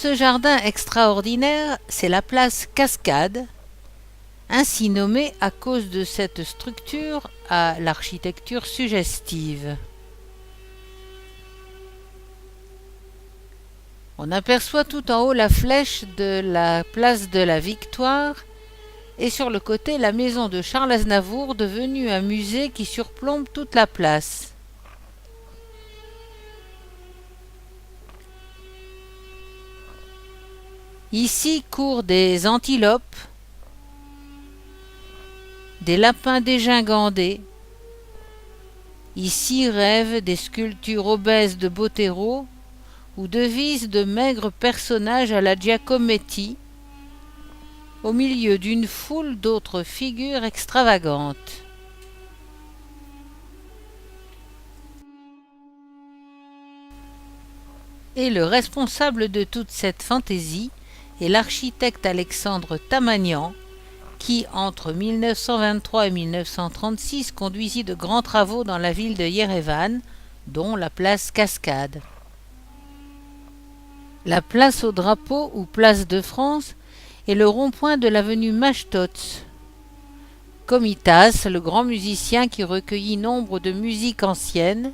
Ce jardin extraordinaire, c'est la place Cascade, ainsi nommée à cause de cette structure à l'architecture suggestive. On aperçoit tout en haut la flèche de la place de la Victoire et sur le côté la maison de Charles Aznavour devenue un musée qui surplombe toute la place. Ici courent des antilopes, des lapins dégingandés. Ici rêvent des sculptures obèses de Botero ou devisent de maigres personnages à la Giacometti, au milieu d'une foule d'autres figures extravagantes. Et le responsable de toute cette fantaisie est l'architecte Alexandre Tamanian, qui, entre 1923 et 1936, conduisit de grands travaux dans la ville de Yerevan, dont la place Cascade. La place au drapeau ou place de France est le rond-point de l'avenue Machtots. Komitas, le grand musicien qui recueillit nombre de musiques anciennes.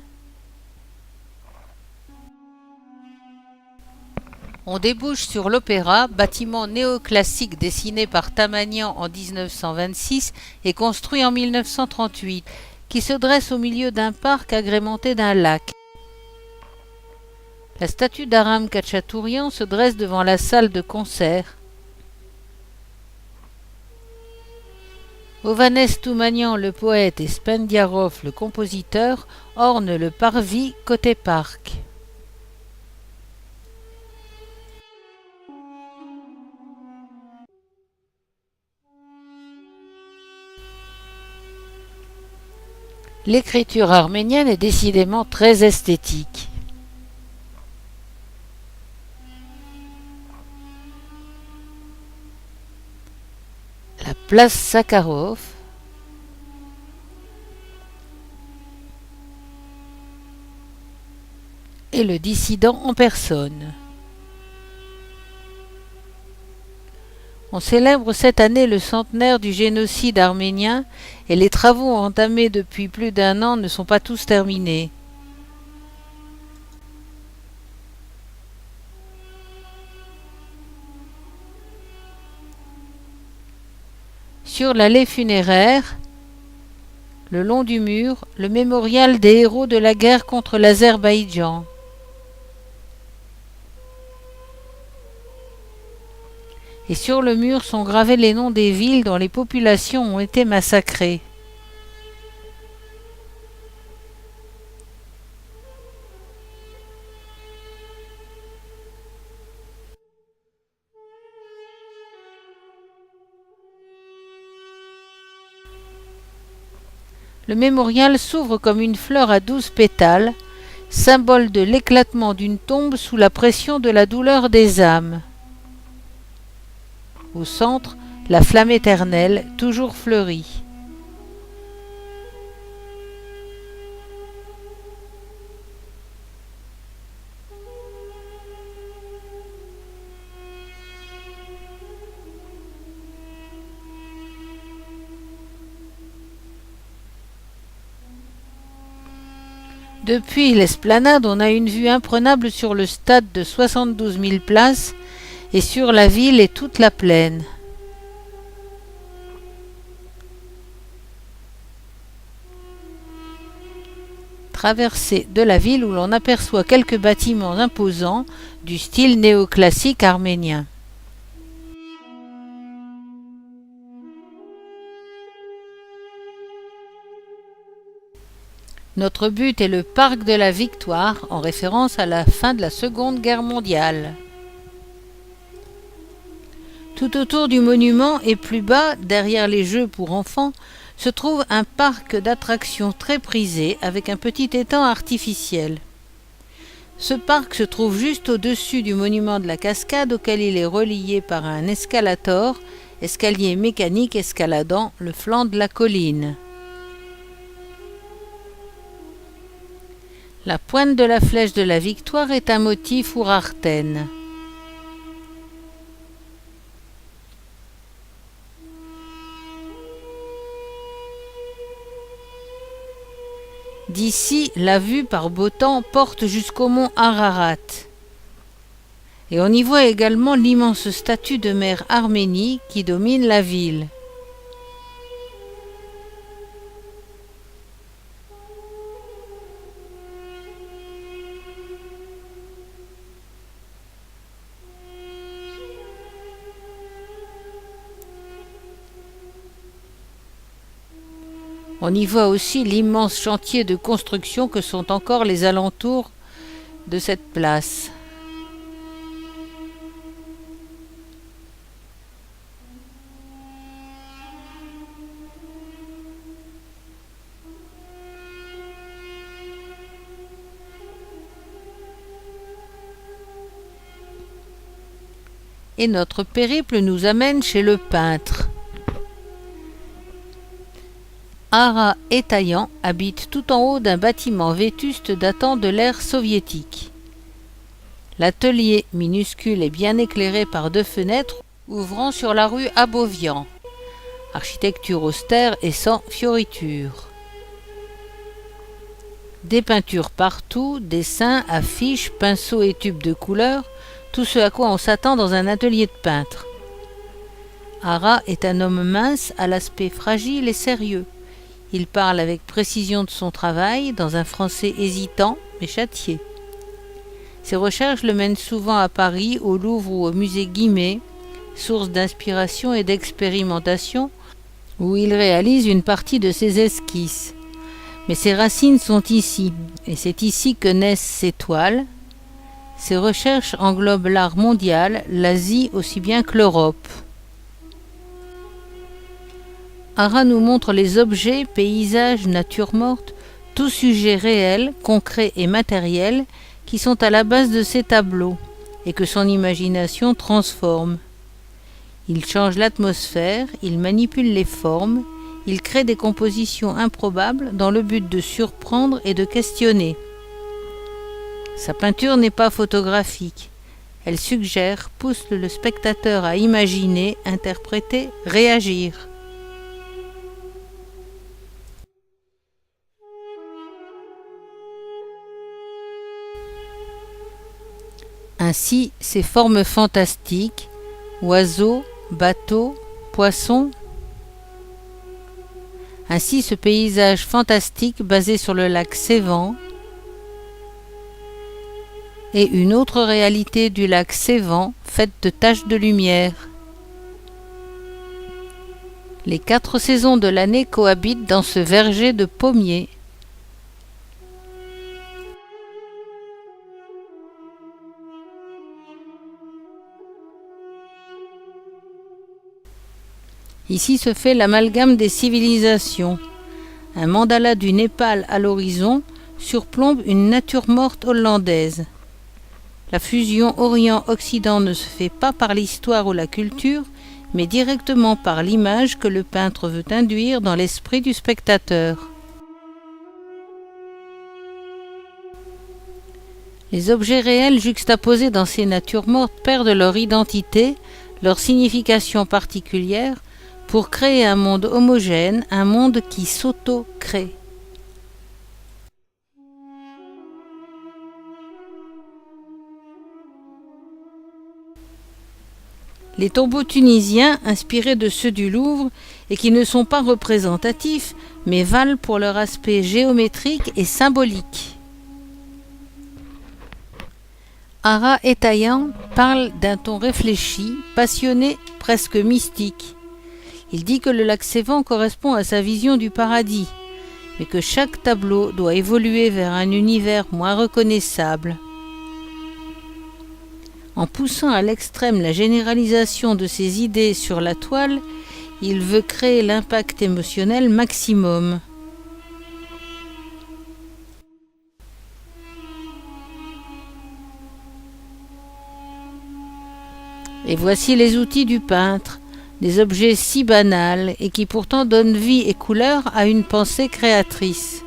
On débouche sur l'Opéra, bâtiment néoclassique dessiné par Tamanian en 1926 et construit en 1938, qui se dresse au milieu d'un parc agrémenté d'un lac. La statue d'Aram Khachaturian se dresse devant la salle de concert. Ovanes Toumanian, le poète, et Spendiarov, le compositeur, ornent le parvis côté parc. L'écriture arménienne est décidément très esthétique. La place Sakharov et le dissident en personne. On célèbre cette année le centenaire du génocide arménien et les travaux entamés depuis plus d'un an ne sont pas tous terminés. Sur l'allée funéraire, le long du mur, le mémorial des héros de la guerre contre l'Azerbaïdjan. Et sur le mur sont gravés les noms des villes dont les populations ont été massacrées. Le mémorial s'ouvre comme une fleur à 12 pétales, symbole de l'éclatement d'une tombe sous la pression de la douleur des âmes. Au centre, la flamme éternelle, toujours fleurie. Depuis l'esplanade, on a une vue imprenable sur le stade de 72 000 places et sur la ville et toute la plaine. Traversée de la ville où l'on aperçoit quelques bâtiments imposants du style néoclassique arménien. Notre but est le parc de la Victoire, en référence à la fin de la Seconde Guerre mondiale. Tout autour du monument et plus bas, derrière les jeux pour enfants, se trouve un parc d'attractions très prisé avec un petit étang artificiel. Ce parc se trouve juste au-dessus du monument de la cascade auquel il est relié par un escalator, escalier mécanique escaladant le flanc de la colline. La pointe de la flèche de la Victoire est un motif Urarten. D'ici, la vue par beau temps porte jusqu'au mont Ararat. Et on y voit également l'immense statue de mère Arménie qui domine la ville. On y voit aussi l'immense chantier de construction que sont encore les alentours de cette place. Et notre périple nous amène chez le peintre. Ara Etayan habite tout en haut d'un bâtiment vétuste datant de l'ère soviétique. L'atelier, minuscule et bien éclairé par 2 fenêtres ouvrant sur la rue Abovian. Architecture austère et sans fioritures. Des peintures partout, dessins, affiches, pinceaux et tubes de couleurs, tout ce à quoi on s'attend dans un atelier de peintre. Ara est un homme mince à l'aspect fragile et sérieux. Il parle avec précision de son travail, dans un français hésitant mais châtié. Ses recherches le mènent souvent à Paris, au Louvre ou au musée Guimet, source d'inspiration et d'expérimentation, où il réalise une partie de ses esquisses. Mais ses racines sont ici, et c'est ici que naissent ses toiles. Ses recherches englobent l'art mondial, l'Asie aussi bien que l'Europe. Ara nous montre les objets, paysages, natures mortes, tous sujets réels, concrets et matériels qui sont à la base de ses tableaux et que son imagination transforme. Il change l'atmosphère, il manipule les formes, il crée des compositions improbables dans le but de surprendre et de questionner. Sa peinture n'est pas photographique. Elle suggère, pousse le spectateur à imaginer, interpréter, réagir. Ainsi, ces formes fantastiques, oiseaux, bateaux, poissons. Ainsi, ce paysage fantastique basé sur le lac Sévan et une autre réalité du lac Sévan faite de taches de lumière. Les 4 saisons de l'année cohabitent dans ce verger de pommiers. Ici se fait l'amalgame des civilisations. Un mandala du Népal à l'horizon surplombe une nature morte hollandaise. La fusion Orient-Occident ne se fait pas par l'histoire ou la culture, mais directement par l'image que le peintre veut induire dans l'esprit du spectateur. Les objets réels juxtaposés dans ces natures mortes perdent leur identité, leur signification particulière, pour créer un monde homogène, un monde qui s'auto-crée. Les tombeaux tunisiens, inspirés de ceux du Louvre, et qui ne sont pas représentatifs, mais valent pour leur aspect géométrique et symbolique. Ara Etayan parle d'un ton réfléchi, passionné, presque mystique. Il dit que le lac Sévan correspond à sa vision du paradis, mais que chaque tableau doit évoluer vers un univers moins reconnaissable. En poussant à l'extrême la généralisation de ses idées sur la toile, il veut créer l'impact émotionnel maximum. Et voici les outils du peintre, des objets si banals et qui pourtant donnent vie et couleur à une pensée créatrice.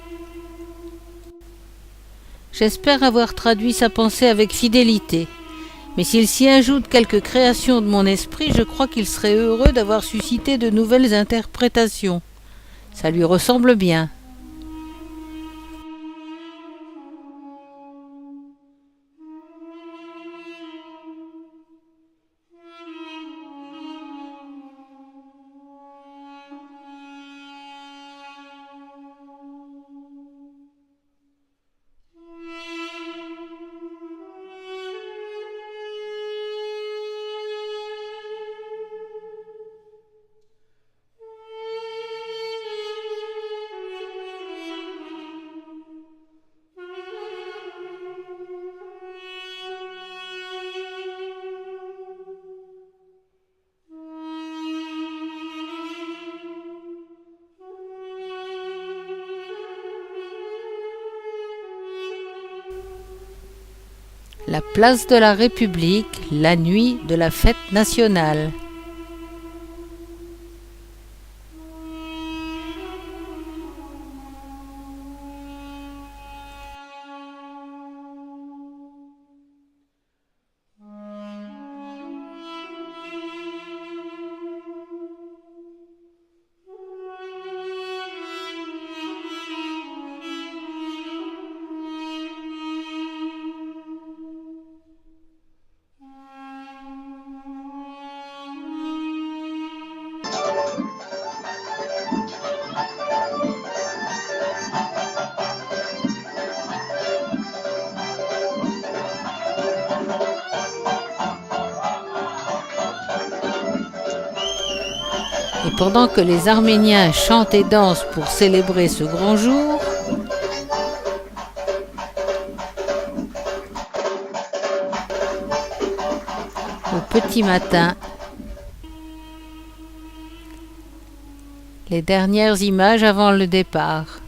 J'espère avoir traduit sa pensée avec fidélité, mais s'il s'y ajoute quelques créations de mon esprit, je crois qu'il serait heureux d'avoir suscité de nouvelles interprétations. Ça lui ressemble bien. la place de la République, la nuit de la fête nationale. Et pendant que les Arméniens chantent et dansent pour célébrer ce grand jour, au petit matin, les dernières images avant le départ.